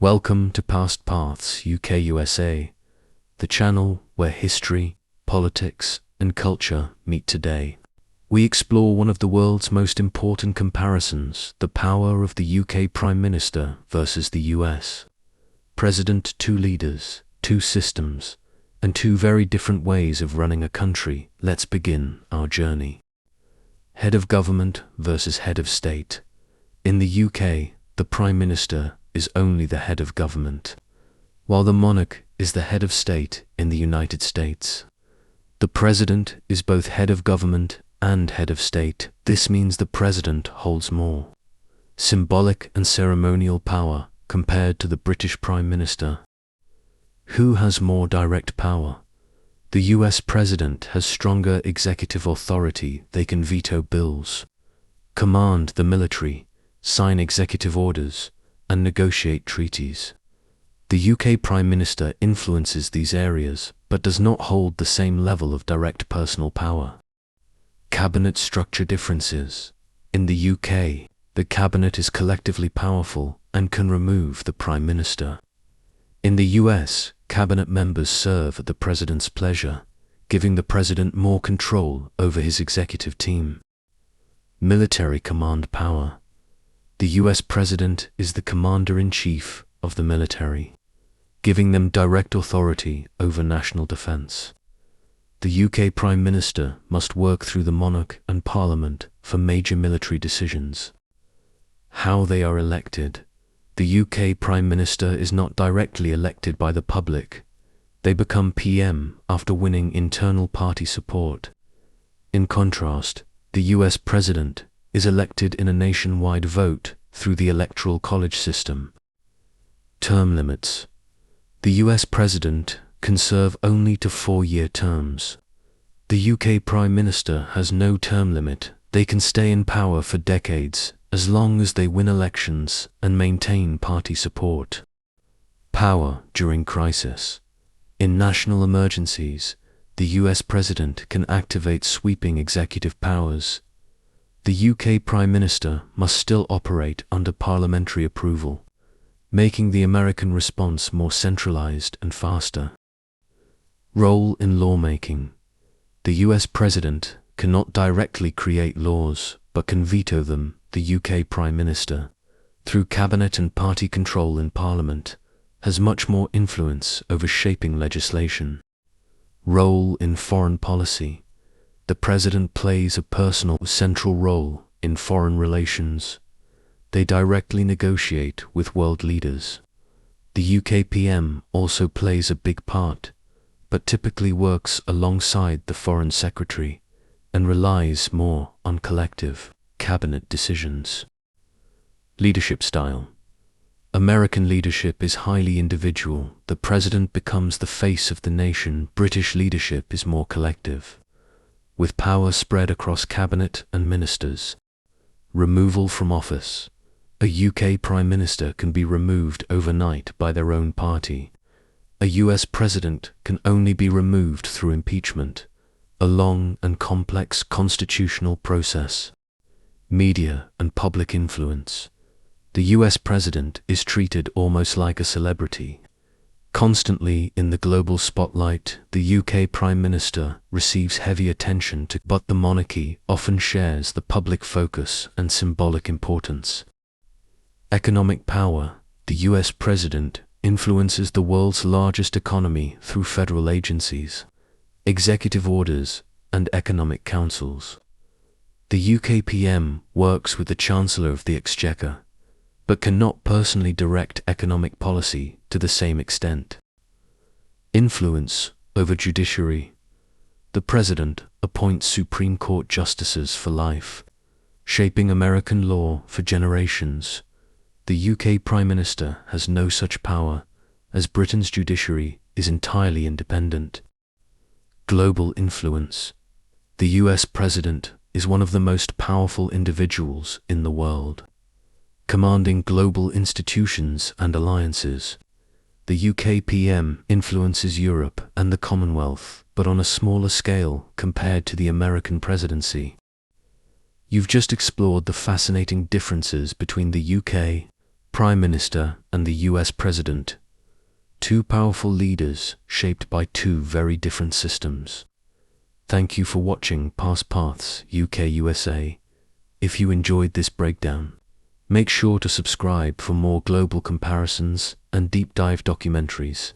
Welcome to PastPaths UK-USA, the channel where history, politics, and culture meet today. We explore one of the world's most important comparisons, the power of the UK Prime Minister versus the US. President, two leaders, two systems, and two very different ways of running a country. Let's begin our journey. Head of government versus head of state. In the UK, the Prime Minister is only the head of government, while the monarch is the head of state in the United States. The president is both head of government and head of state. This means the president holds more symbolic and ceremonial power compared to the British Prime Minister. Who has more direct power? The US president has stronger executive authority. They can veto bills, command the military, sign executive orders, and negotiate treaties. The UK Prime Minister influences these areas, but does not hold the same level of direct personal power. Cabinet structure differences. In the UK, the cabinet is collectively powerful and can remove the Prime Minister. In the US, cabinet members serve at the president's pleasure, giving the president more control over his executive team. Military command power. The US president is the commander-in-chief of the military, giving them direct authority over national defense. The UK Prime Minister must work through the monarch and Parliament for major military decisions. How they are elected. The UK Prime Minister is not directly elected by the public. They become PM after winning internal party support. In contrast, the US President is elected in a nationwide vote through the Electoral College system. Term limits. The US President can serve only to 4-year terms. The UK Prime Minister has no term limit. They can stay in power for decades as long as they win elections and maintain party support. Power during crisis. In national emergencies, the US President can activate sweeping executive powers. The UK Prime Minister must still operate under parliamentary approval, making the American response more centralized and faster. Role in lawmaking. The US President cannot directly create laws, but can veto them. The UK Prime Minister, through cabinet and party control in Parliament, has much more influence over shaping legislation. Role in foreign policy. The President plays a personal central role in foreign relations. They directly negotiate with world leaders. The UK PM also plays a big part, but typically works alongside the Foreign Secretary and relies more on collective cabinet decisions. Leadership style. American leadership is highly individual. The president becomes the face of the nation. British leadership is more collective, with power spread across cabinet and ministers. Removal from office. A UK Prime Minister can be removed overnight by their own party. A US President can only be removed through impeachment, a long and complex constitutional process. Media and public influence. The US President is treated almost like a celebrity, constantly in the global spotlight. The UK Prime Minister receives heavy attention but the monarchy often shares the public focus and symbolic importance. Economic power. The US President influences the world's largest economy through federal agencies, executive orders, and economic councils. The UK PM works with the Chancellor of the Exchequer, but cannot personally direct economic policy to the same extent. Influence over judiciary. The President appoints Supreme Court justices for life, shaping American law for generations. The UK Prime Minister has no such power, as Britain's judiciary is entirely independent. Global influence. The US President is one of the most powerful individuals in the world, commanding global institutions and alliances. The UK PM influences Europe and the Commonwealth, but on a smaller scale compared to the American presidency. You've just explored the fascinating differences between the UK Prime Minister and the US President. Two powerful leaders shaped by two very different systems. Thank you for watching PastPaths UK-USA. If you enjoyed this breakdown, make sure to subscribe for more global comparisons and deep dive documentaries.